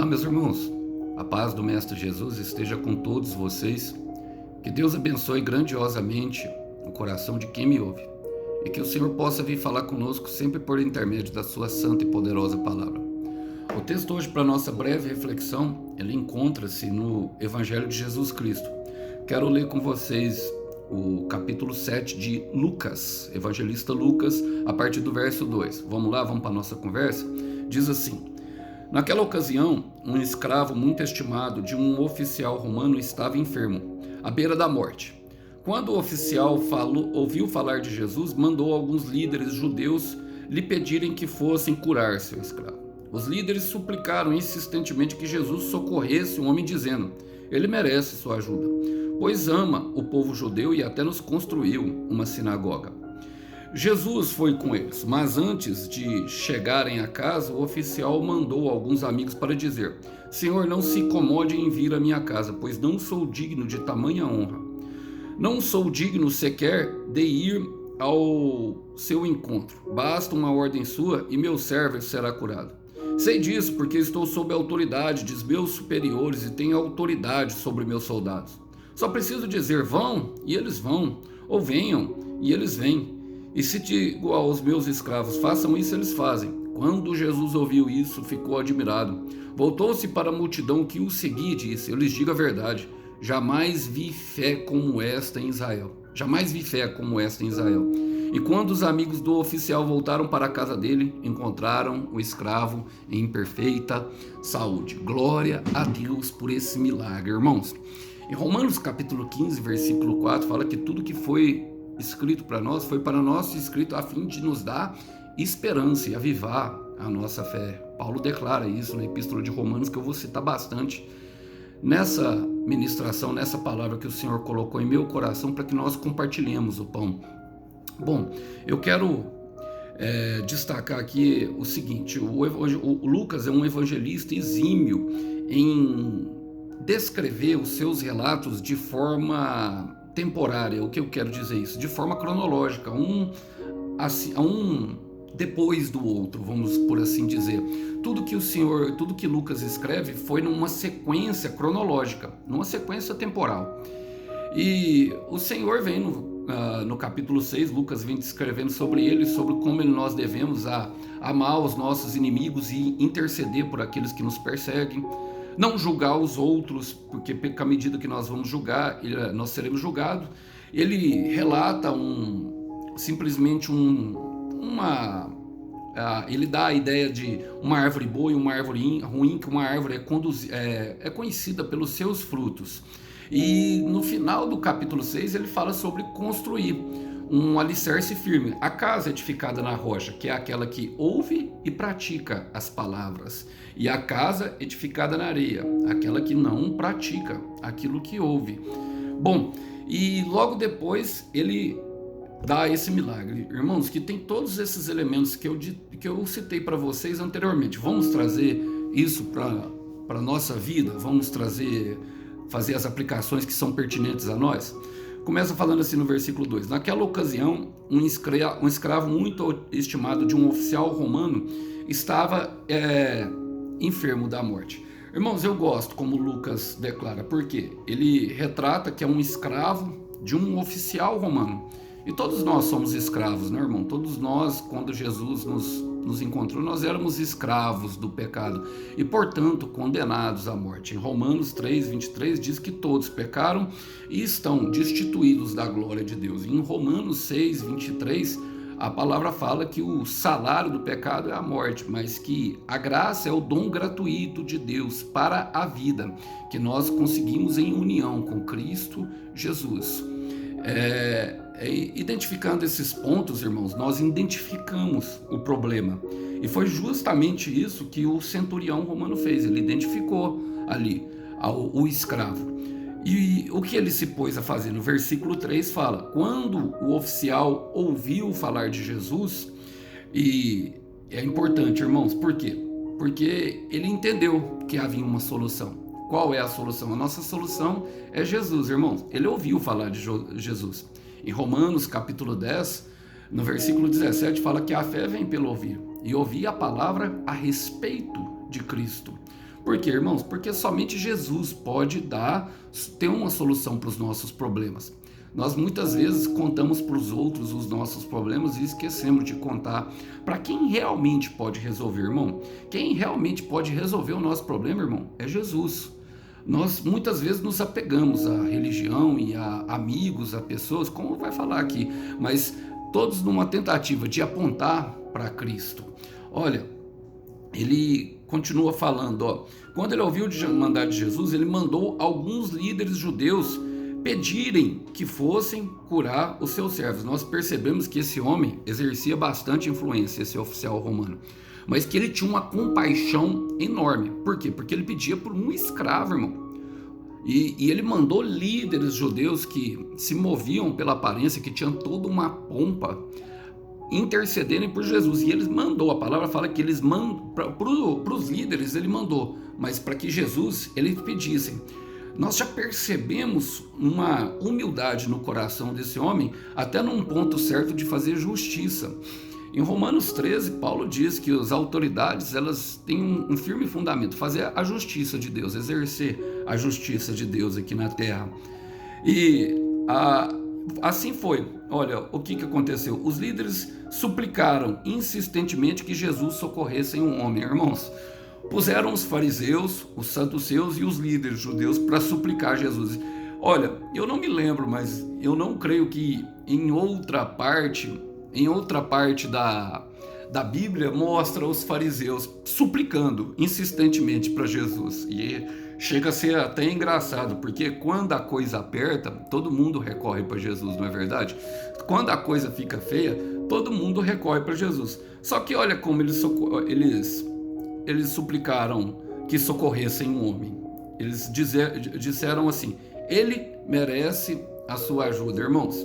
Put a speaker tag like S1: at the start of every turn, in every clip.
S1: Olá, meus irmãos. A paz do Mestre Jesus esteja com todos vocês. Que Deus abençoe grandiosamente o coração de quem me ouve e que o Senhor possa vir falar conosco sempre por intermédio da sua santa e poderosa palavra. O texto hoje para nossa breve reflexão, ele encontra-se no Evangelho de Jesus Cristo. Quero ler com vocês o capítulo 7 de Lucas, evangelista Lucas, a partir do verso 2. Vamos lá, vamos para a nossa conversa? Diz assim: naquela ocasião, um escravo muito estimado de um oficial romano estava enfermo, à beira da morte. Quando o oficial ouviu falar de Jesus, mandou alguns líderes judeus lhe pedirem que fossem curar seu escravo. Os líderes suplicaram insistentemente que Jesus socorresse o homem, dizendo: ele merece sua ajuda, pois ama o povo judeu e até nos construiu uma sinagoga. Jesus foi com eles, mas antes de chegarem a casa, o oficial mandou alguns amigos para dizer: Senhor, não se incomode em vir à minha casa, pois não sou digno de tamanha honra. Não sou digno sequer de ir ao seu encontro. Basta uma ordem sua e meu servo será curado. Sei disso porque estou sob a autoridade de meus superiores e tenho autoridade sobre meus soldados. Só preciso dizer: vão, e eles vão, ou venham, e eles vêm. E se digo aos meus escravos: façam isso, eles fazem. Quando Jesus ouviu isso, ficou admirado. Voltou-se para a multidão que o seguia e disse: eu lhes digo a verdade, jamais vi fé como esta em Israel. Jamais vi fé como esta em Israel. E quando os amigos do oficial voltaram para a casa dele, encontraram o escravo em perfeita saúde. Glória a Deus por esse milagre, irmãos. Em Romanos capítulo 15, versículo 4, fala que tudo que foi escrito para nós, foi para nós escrito a fim de nos dar esperança e avivar a nossa fé. Paulo declara isso na Epístola de Romanos, que eu vou citar bastante nessa ministração, nessa palavra que o Senhor colocou em meu coração para que nós compartilhemos o pão. Bom, eu quero destacar aqui o seguinte: o Lucas é um evangelista exímio em descrever os seus relatos de forma temporária. O que eu quero dizer isso? De forma cronológica, um depois do outro, vamos por assim dizer. Tudo que Lucas escreve foi numa sequência cronológica, numa sequência temporal. E o Senhor vem no capítulo 6, Lucas vem descrevendo sobre ele, sobre como nós devemos amar os nossos inimigos e interceder por aqueles que nos perseguem. Não julgar os outros, porque à medida que nós vamos julgar, nós seremos julgados. Ele relata ele dá a ideia de uma árvore boa e uma árvore ruim, que uma árvore é conhecida pelos seus frutos. E no final do capítulo 6 ele fala sobre construir um alicerce firme, a casa edificada na rocha, que é aquela que ouve e pratica as palavras, e a casa edificada na areia, aquela que não pratica aquilo que ouve. Bom, e logo depois ele dá esse milagre, irmãos, que tem todos esses elementos que eu citei para vocês anteriormente. Vamos trazer isso para a nossa vida, vamos fazer as aplicações que são pertinentes a nós. Começa falando assim no versículo 2: naquela ocasião, um escravo muito estimado de um oficial romano estava enfermo da morte. Irmãos, eu gosto como Lucas declara, porque ele retrata que é um escravo de um oficial romano. E todos nós somos escravos, né, irmão? Todos nós, quando Jesus nos encontrou, nós éramos escravos do pecado e, portanto, condenados à morte. Em Romanos 3, 23 diz que todos pecaram e estão destituídos da glória de Deus. Em Romanos 6, 23, a palavra fala que o salário do pecado é a morte, mas que a graça é o dom gratuito de Deus para a vida, que nós conseguimos em união com Cristo Jesus. Identificando esses pontos, irmãos, nós identificamos o problema. E foi justamente isso que o centurião romano fez. Ele identificou ali o escravo. E o que ele se pôs a fazer? No versículo 3 fala: quando o oficial ouviu falar de Jesus, e é importante, irmãos, por quê? Porque ele entendeu que havia uma solução. Qual é a solução? A nossa solução é Jesus, irmãos. Ele ouviu falar de Jesus. Em Romanos capítulo 10, no versículo 17, fala que a fé vem pelo ouvir, e ouvir a palavra a respeito de Cristo. Por quê, irmãos? Porque somente Jesus pode ter uma solução para os nossos problemas. Nós muitas vezes contamos para os outros os nossos problemas e esquecemos de contar para quem realmente pode resolver, irmão. Quem realmente pode resolver o nosso problema, irmão, é Jesus. Nós muitas vezes nos apegamos à religião e a amigos, a pessoas, como vai falar aqui, mas todos numa tentativa de apontar para Cristo. Olha, ele continua falando, ó, quando ele ouviu de mandar de Jesus, ele mandou alguns líderes judeus pedirem que fossem curar os seus servos. Nós percebemos que esse homem exercia bastante influência, esse oficial romano, mas que ele tinha uma compaixão enorme. Por quê? Porque ele pedia por um escravo, irmão. E ele mandou líderes judeus que se moviam pela aparência, que tinham toda uma pompa, intercederem por Jesus. E eles mandou, a palavra fala que eles mandam, para os líderes ele mandou, mas para que Jesus, eles pedissem. Nós já percebemos uma humildade no coração desse homem, até num ponto certo de fazer justiça. Em Romanos 13, Paulo diz que as autoridades, elas têm um firme fundamento, fazer a justiça de Deus, exercer a justiça de Deus aqui na terra. E assim foi. Olha, o que aconteceu? Os líderes suplicaram insistentemente que Jesus socorresse um homem, irmãos. Puseram os fariseus, os saduceus e os líderes judeus para suplicar Jesus. Olha, eu não me lembro, mas eu não creio que em outra parte da Bíblia mostra os fariseus suplicando insistentemente para Jesus. E chega a ser até engraçado, porque quando a coisa aperta, todo mundo recorre para Jesus, não é verdade? Quando a coisa fica feia, todo mundo recorre para Jesus. Só que olha como eles suplicaram que socorressem um homem. Eles disseram assim: ele merece a sua ajuda, irmãos.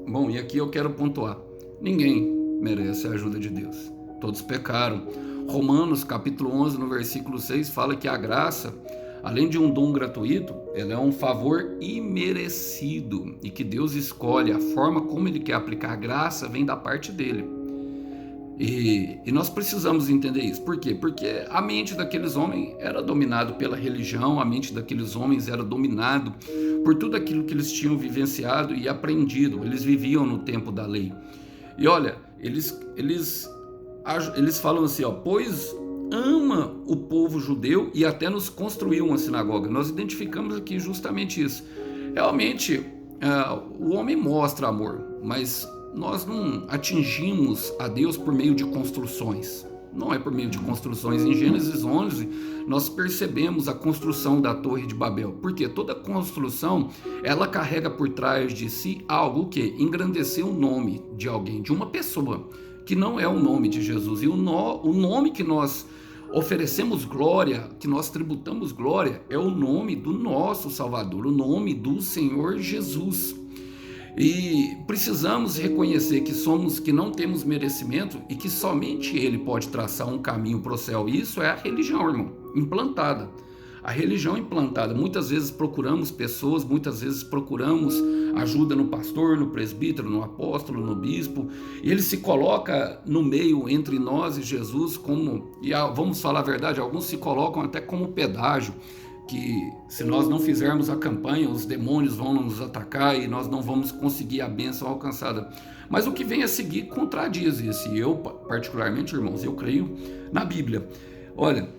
S1: Bom, e aqui eu quero pontuar: ninguém merece a ajuda de Deus. Todos pecaram. Romanos capítulo 11, no versículo 6, fala que a graça, além de um dom gratuito, ela é um favor imerecido e que Deus escolhe a forma como Ele quer aplicar a graça, vem da parte dele. E nós precisamos entender isso. Por quê? Porque a mente daqueles homens era dominada pela religião, a mente daqueles homens era dominada por tudo aquilo que eles tinham vivenciado e aprendido. Eles viviam no tempo da lei. E olha, eles falam assim, ó, pois ama o povo judeu e até nos construiu uma sinagoga. Nós identificamos aqui justamente isso. Realmente, o homem mostra amor, mas nós não atingimos a Deus por meio de construções. Não é por meio de construções. Em Gênesis 11, nós percebemos a construção da Torre de Babel. Porque toda construção, ela carrega por trás de si algo que engrandecer o nome de alguém, de uma pessoa, que não é o nome de Jesus. E o nome que nós oferecemos glória, que nós tributamos glória, é o nome do nosso Salvador, o nome do Senhor Jesus. E precisamos reconhecer que não temos merecimento e que somente Ele pode traçar um caminho para o céu. Isso é a religião, irmão, implantada. A religião implantada. Muitas vezes procuramos pessoas, muitas vezes procuramos ajuda no pastor, no presbítero, no apóstolo, no bispo. E ele se coloca no meio entre nós e Jesus como, e vamos falar a verdade, alguns se colocam até como pedágio, que se nós não fizermos a campanha, os demônios vão nos atacar e nós não vamos conseguir a bênção alcançada. Mas o que vem a seguir contradiz isso. E eu, particularmente, irmãos, eu creio na Bíblia. Olha,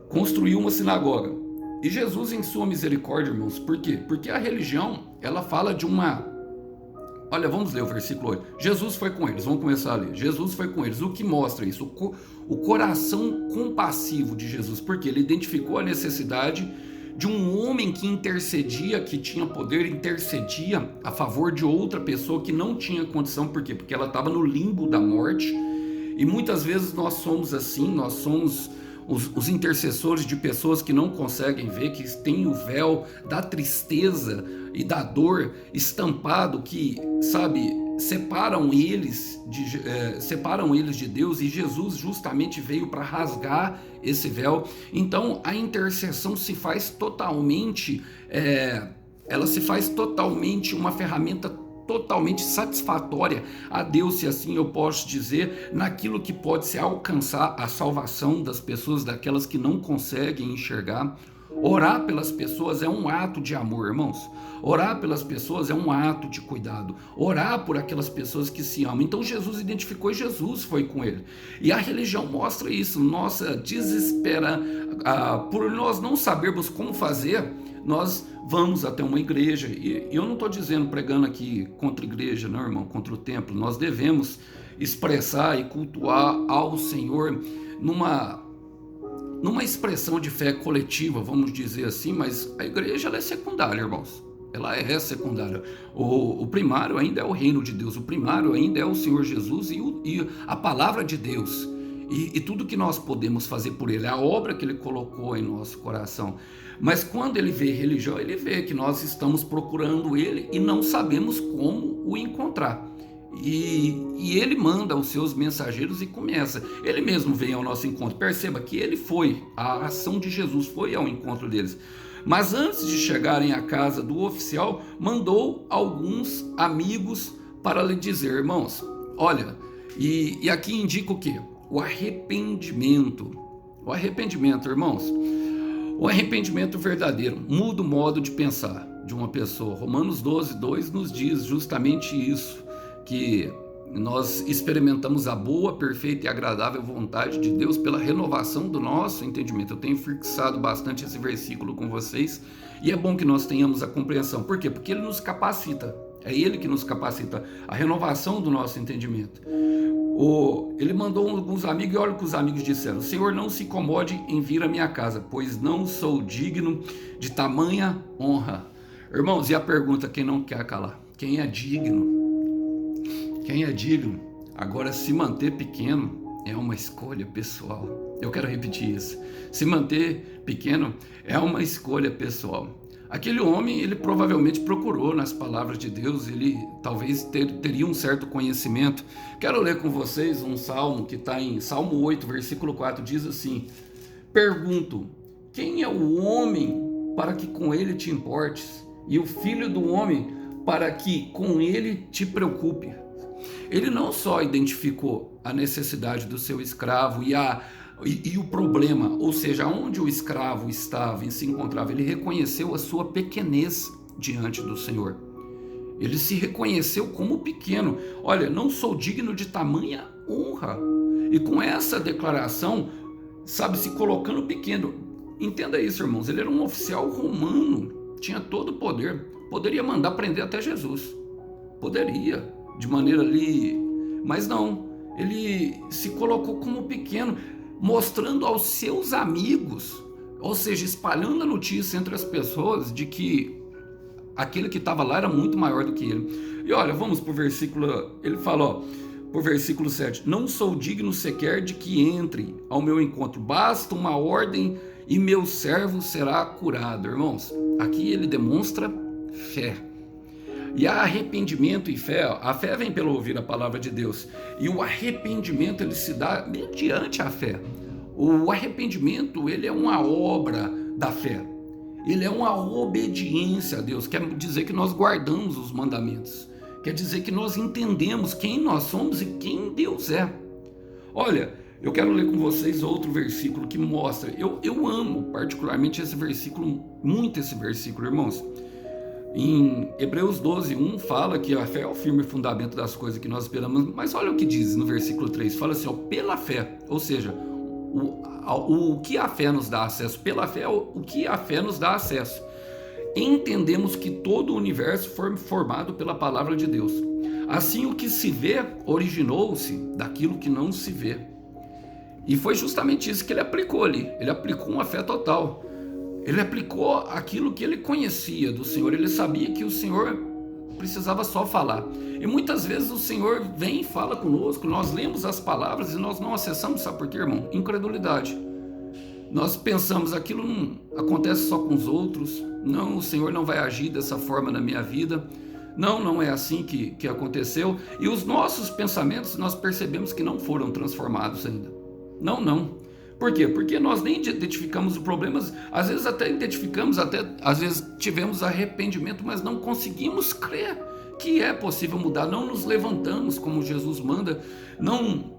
S1: construiu uma sinagoga. E Jesus, em sua misericórdia, irmãos, por quê? Porque a religião, ela fala de uma... Olha, vamos ler o versículo 8. Jesus foi com eles, vamos começar a ler. Jesus foi com eles. O que mostra isso? O coração compassivo de Jesus, porque ele identificou a necessidade de um homem que intercedia, que tinha poder, intercedia a favor de outra pessoa que não tinha condição. Por quê? Porque ela estava no limbo da morte. E muitas vezes nós somos assim, nós somos os intercessores de pessoas que não conseguem ver, que têm o véu da tristeza e da dor estampado, que, sabe, separam eles de Deus, e Jesus justamente veio para rasgar esse véu. Então a intercessão se faz totalmente, ela se faz totalmente uma ferramenta totalmente satisfatória a Deus, se assim eu posso dizer, naquilo que pode se alcançar a salvação das pessoas, daquelas que não conseguem enxergar. Orar pelas pessoas é um ato de amor, irmãos. Orar pelas pessoas é um ato de cuidado. Orar por aquelas pessoas que se amam. Então Jesus identificou e Jesus foi com ele. E a religião mostra isso. Nossa desespera, por nós não sabermos como fazer, nós vamos até uma igreja. E eu não estou dizendo, pregando aqui contra a igreja, não, irmão, contra o templo. Nós devemos expressar e cultuar ao Senhor numa expressão de fé coletiva, vamos dizer assim, mas a igreja ela é secundária, irmãos. Ela é secundária. O primário ainda é o reino de Deus, o primário ainda é o Senhor Jesus e a palavra de Deus. E tudo que nós podemos fazer por Ele, a obra que Ele colocou em nosso coração. Mas quando Ele vê religião, Ele vê que nós estamos procurando Ele e não sabemos como o encontrar. E ele manda os seus mensageiros e começa. Ele mesmo vem ao nosso encontro. Perceba que ele foi, a ação de Jesus foi ao encontro deles. Mas antes de chegarem à casa do oficial, mandou alguns amigos para lhe dizer: irmãos, olha, e aqui indica o quê? O arrependimento. O arrependimento, irmãos. O arrependimento verdadeiro muda o modo de pensar de uma pessoa. Romanos 12:2 nos diz justamente isso, que nós experimentamos a boa, perfeita e agradável vontade de Deus pela renovação do nosso entendimento. Eu tenho fixado bastante esse versículo com vocês e é bom que nós tenhamos a compreensão. Por quê? Porque ele nos capacita. É ele que nos capacita, a renovação do nosso entendimento. Ele mandou alguns amigos e olha o que os amigos disseram: Senhor, não se incomode em vir à minha casa, pois não sou digno de tamanha honra. Irmãos, e a pergunta, quem não quer calar? Quem é digno? Quem é digno? Agora, se manter pequeno é uma escolha pessoal. Eu quero repetir isso. Se manter pequeno é uma escolha pessoal. Aquele homem, ele provavelmente procurou nas palavras de Deus, ele talvez teria um certo conhecimento. Quero ler com vocês um salmo que está em Salmo 8, versículo 4, diz assim: pergunto, quem é o homem para que com ele te importes? E o filho do homem para que com ele te preocupe? Ele não só identificou a necessidade do seu escravo e o problema, ou seja, onde o escravo estava e se encontrava, ele reconheceu a sua pequenez diante do Senhor. Ele se reconheceu como pequeno. Olha, não sou digno de tamanha honra. E com essa declaração, sabe, se colocando pequeno. Entenda isso, irmãos, ele era um oficial romano, tinha todo o poder, poderia mandar prender até Jesus, poderia, de maneira ali, mas não, ele se colocou como pequeno, mostrando aos seus amigos, ou seja, espalhando a notícia entre as pessoas de que aquele que estava lá era muito maior do que ele. E olha, vamos para o versículo, ele fala, por versículo 7, não sou digno sequer de que entre ao meu encontro, basta uma ordem e meu servo será curado. Irmãos, aqui ele demonstra fé. E há arrependimento e fé. A fé vem pelo ouvir a palavra de Deus. E o arrependimento ele se dá mediante a fé. O arrependimento ele é uma obra da fé. Ele é uma obediência a Deus. Quer dizer que nós guardamos os mandamentos. Quer dizer que nós entendemos quem nós somos e quem Deus é. Olha, eu quero ler com vocês outro versículo que mostra. Eu amo particularmente esse versículo, muito esse versículo, irmãos. Em Hebreus 12:1 fala que a fé é o firme fundamento das coisas que nós esperamos, mas olha o que diz no versículo 3, fala assim, ó, pela fé, ou seja, o que a fé nos dá acesso, pela fé, o que a fé nos dá acesso. Entendemos que todo o universo foi formado pela palavra de Deus. Assim, o que se vê originou-se daquilo que não se vê. E foi justamente isso que ele aplicou ali, ele aplicou uma fé total. Ele aplicou aquilo que ele conhecia do Senhor, ele sabia que o Senhor precisava só falar. E muitas vezes o Senhor vem e fala conosco, nós lemos as palavras e nós não acessamos, sabe por quê, irmão? Incredulidade. Nós pensamos, aquilo não acontece só com os outros, não, o Senhor não vai agir dessa forma na minha vida, não é assim que aconteceu. E os nossos pensamentos, nós percebemos que não foram transformados ainda. Não. Por quê? Porque nós nem identificamos os problemas, às vezes até identificamos, às vezes tivemos arrependimento, mas não conseguimos crer que é possível mudar, não nos levantamos como Jesus manda, não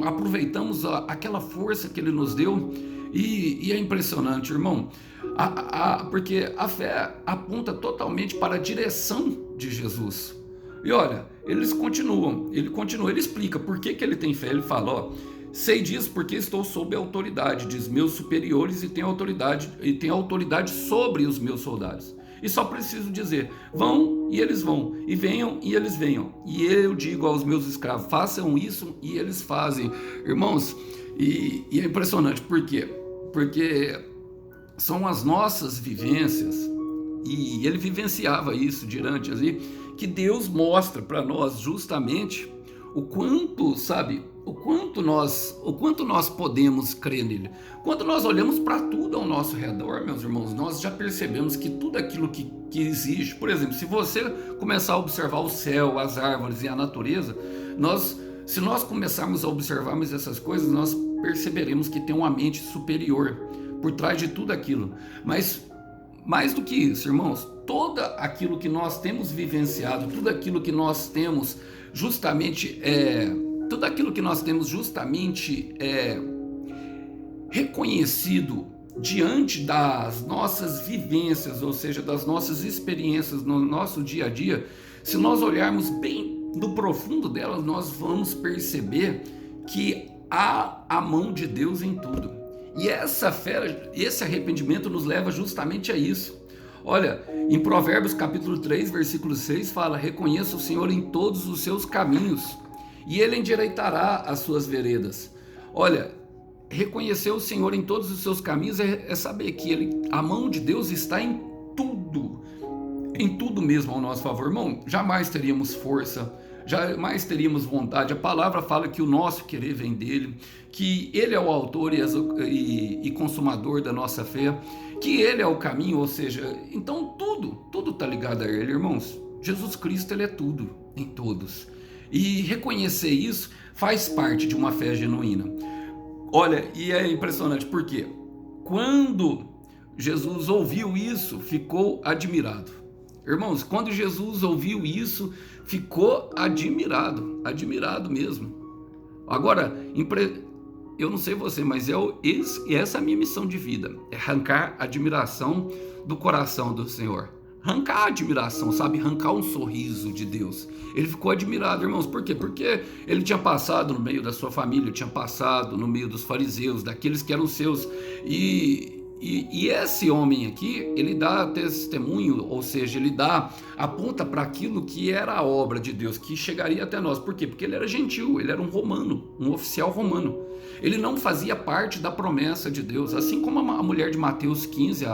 S1: aproveitamos aquela força que Ele nos deu, e é impressionante, irmão, porque a fé aponta totalmente para a direção de Jesus. E olha, ele continua, ele explica por que ele tem fé. Ele fala, ó, sei disso porque estou sob a autoridade, diz meus superiores, e tenho autoridade sobre os meus soldados. E só preciso dizer, vão e eles vão, e venham e eles venham. E eu digo aos meus escravos, façam isso e eles fazem. Irmãos, e é impressionante, por quê? Porque são as nossas vivências, e ele vivenciava isso diante ali, que Deus mostra para nós justamente o quanto, o quanto nós podemos crer nele. Quando nós olhamos para tudo ao nosso redor, meus irmãos, nós já percebemos que tudo aquilo que existe, por exemplo, se você começar a observar o céu, as árvores e a natureza, se nós começarmos a observarmos essas coisas, nós perceberemos que tem uma mente superior por trás de tudo aquilo. Mas mais do que isso, irmãos, tudo aquilo que nós temos vivenciado, tudo aquilo que nós temos justamente reconhecido diante das nossas vivências, ou seja, das nossas experiências no nosso dia a dia, se nós olharmos bem no profundo delas, nós vamos perceber que há a mão de Deus em tudo. E essa fé, esse arrependimento nos leva justamente a isso. Olha, em Provérbios capítulo 3, versículo 6, fala, reconheça o Senhor em todos os seus caminhos, e Ele endireitará as suas veredas. Olha, reconhecer o Senhor em todos os seus caminhos é saber que a mão de Deus está em tudo mesmo ao nosso favor. Irmão, jamais teríamos força, jamais teríamos vontade. A palavra fala que o nosso querer vem dele, que ele é o autor e consumador da nossa fé, que ele é o caminho, ou seja, então tudo está ligado a ele, irmãos. Jesus Cristo, ele é tudo em todos. E reconhecer isso faz parte de uma fé genuína. Olha, e é impressionante porque quando Jesus ouviu isso, ficou admirado. Irmãos, quando Jesus ouviu isso, ficou admirado mesmo. Agora, eu não sei você, mas essa é a minha missão de vida, é arrancar a admiração do coração do Senhor. Arrancar a admiração, arrancar um sorriso de Deus. Ele ficou admirado, irmãos, por quê? Porque ele tinha passado no meio da sua família, tinha passado no meio dos fariseus, daqueles que eram seus, e esse homem aqui, ele dá testemunho, ou seja, ele aponta para aquilo que era a obra de Deus, que chegaria até nós. Por quê? Porque ele era gentil, ele era um romano, um oficial romano. Ele não fazia parte da promessa de Deus, assim como a mulher de Mateus 15,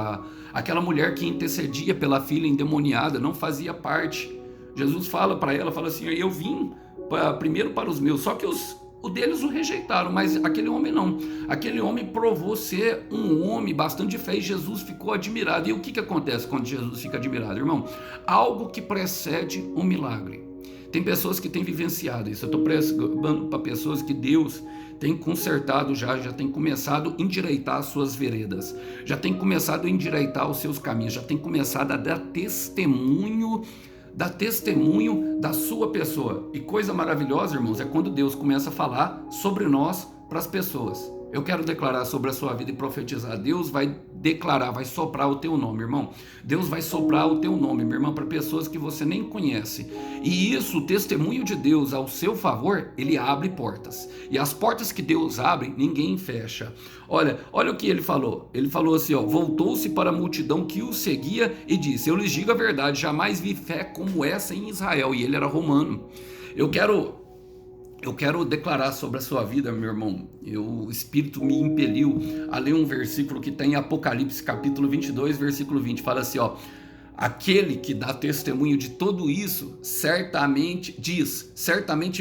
S1: aquela mulher que intercedia pela filha endemoniada, não fazia parte. Jesus fala para ela, fala assim, eu vim primeiro para os meus, só que os deles o rejeitaram, mas aquele homem não. Aquele homem provou ser um homem bastante de fé e Jesus ficou admirado. E o que acontece quando Jesus fica admirado, irmão? Algo que precede um milagre. Tem pessoas que têm vivenciado isso. Eu estou pregando para pessoas que Deus tem consertado já tem começado a endireitar as suas veredas, já tem começado a endireitar os seus caminhos, já tem começado a dar testemunho da sua pessoa. E coisa maravilhosa, irmãos, é quando Deus começa a falar sobre nós para as pessoas. Eu quero declarar sobre a sua vida e profetizar. Deus vai declarar, vai soprar o teu nome, irmão. Deus vai soprar o teu nome, meu irmão, para pessoas que você nem conhece. E isso, o testemunho de Deus ao seu favor, ele abre portas. E as portas que Deus abre, ninguém fecha. Olha o que ele falou. Ele falou assim, voltou-se para a multidão que o seguia e disse, eu lhes digo a verdade, jamais vi fé como essa em Israel. E ele era romano. Eu quero declarar sobre a sua vida, meu irmão. O Espírito me impeliu a ler um versículo que está em Apocalipse, capítulo 22, versículo 20. Fala assim, aquele que dá testemunho de tudo isso, certamente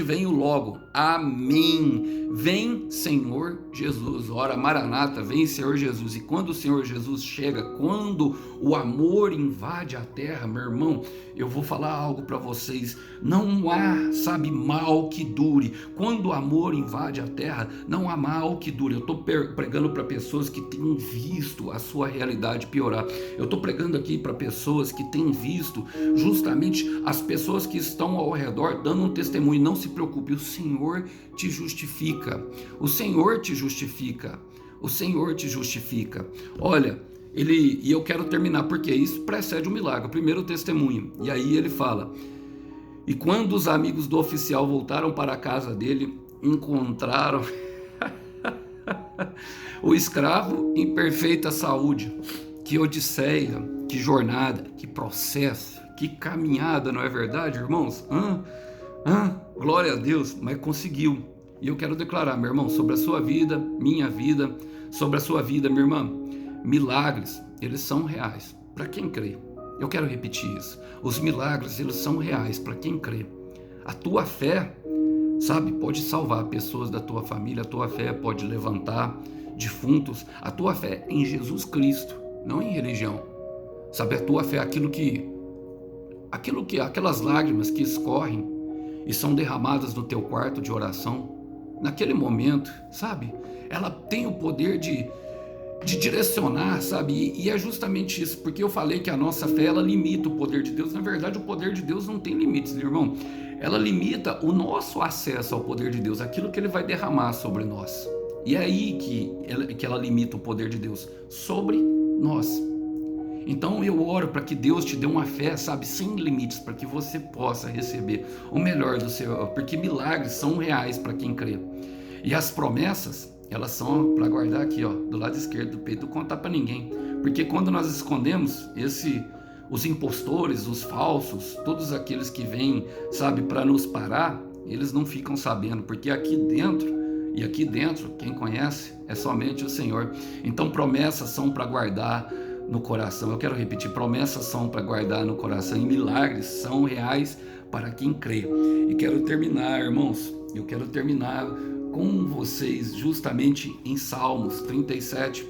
S1: venho logo. Amém. Vem, Senhor Jesus. Ora, Maranata, vem, Senhor Jesus. E quando o Senhor Jesus chega, quando o amor invade a terra, meu irmão, eu vou falar algo para vocês. Não há, sabe, mal que dure. Quando o amor invade a terra, não há mal que dure. Eu estou pregando para pessoas que têm visto a sua realidade piorar. Eu estou pregando aqui para pessoas que têm visto justamente as pessoas que estão ao redor dando um testemunho. Não se preocupe, o Senhor te justifica. O Senhor te justifica. O Senhor te justifica. Olha, e eu quero terminar porque isso precede o milagre. O primeiro testemunho. E aí ele fala: e quando os amigos do oficial voltaram para a casa dele, encontraram o escravo em perfeita saúde. Que odisseia, que jornada, que processo, que caminhada, não é verdade, irmãos? Glória a Deus, mas conseguiu. E eu quero declarar, meu irmão, sobre a sua vida, minha vida, sobre a sua vida, minha irmã, milagres, eles são reais para quem crê. Eu quero repetir isso. Os milagres, eles são reais para quem crê. A tua fé, sabe, pode salvar pessoas da tua família, a tua fé pode levantar defuntos, a tua fé em Jesus Cristo, não em religião. Sabe, a tua fé é aquelas lágrimas que escorrem e são derramadas no teu quarto de oração, naquele momento, sabe, ela tem o poder de direcionar, sabe, e é justamente isso, porque eu falei que a nossa fé, ela limita o poder de Deus. Na verdade, o poder de Deus não tem limites, irmão. Ela limita o nosso acesso ao poder de Deus, aquilo que ele vai derramar sobre nós. E é aí que ela limita o poder de Deus sobre nós. Então eu oro para que Deus te dê uma fé, sabe, sem limites, para que você possa receber o melhor do Senhor, porque milagres são reais para quem crê. E as promessas, elas são para guardar aqui, ó, do lado esquerdo do peito, não contar para ninguém. Porque quando nós escondemos os impostores, os falsos, todos aqueles que vêm, sabe, para nos parar, eles não ficam sabendo, porque aqui dentro, quem conhece é somente o Senhor. Então promessas são para guardar no coração. Eu quero repetir, promessas são para guardar no coração, e milagres são reais para quem crê. E quero terminar, irmãos, eu quero terminar com vocês justamente em Salmos 37,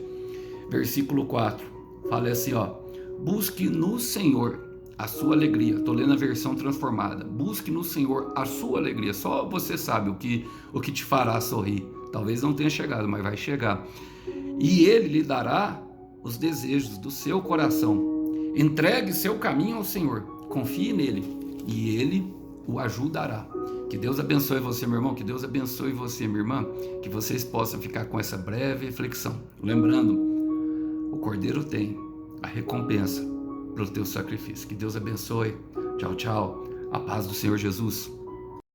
S1: versículo 4. Fala assim, ó: busque no Senhor a sua alegria. Estou lendo a versão transformada. Busque no Senhor a sua alegria. Só você sabe o que te fará sorrir. Talvez não tenha chegado, mas vai chegar. E Ele lhe dará os desejos do seu coração. Entregue seu caminho ao Senhor. Confie nele e Ele o ajudará. Que Deus abençoe você, meu irmão. Que Deus abençoe você, minha irmã. Que vocês possam ficar com essa breve reflexão. Lembrando, o Cordeiro tem a recompensa pelo teu sacrifício. Que Deus abençoe. Tchau, tchau. A paz do Senhor Jesus.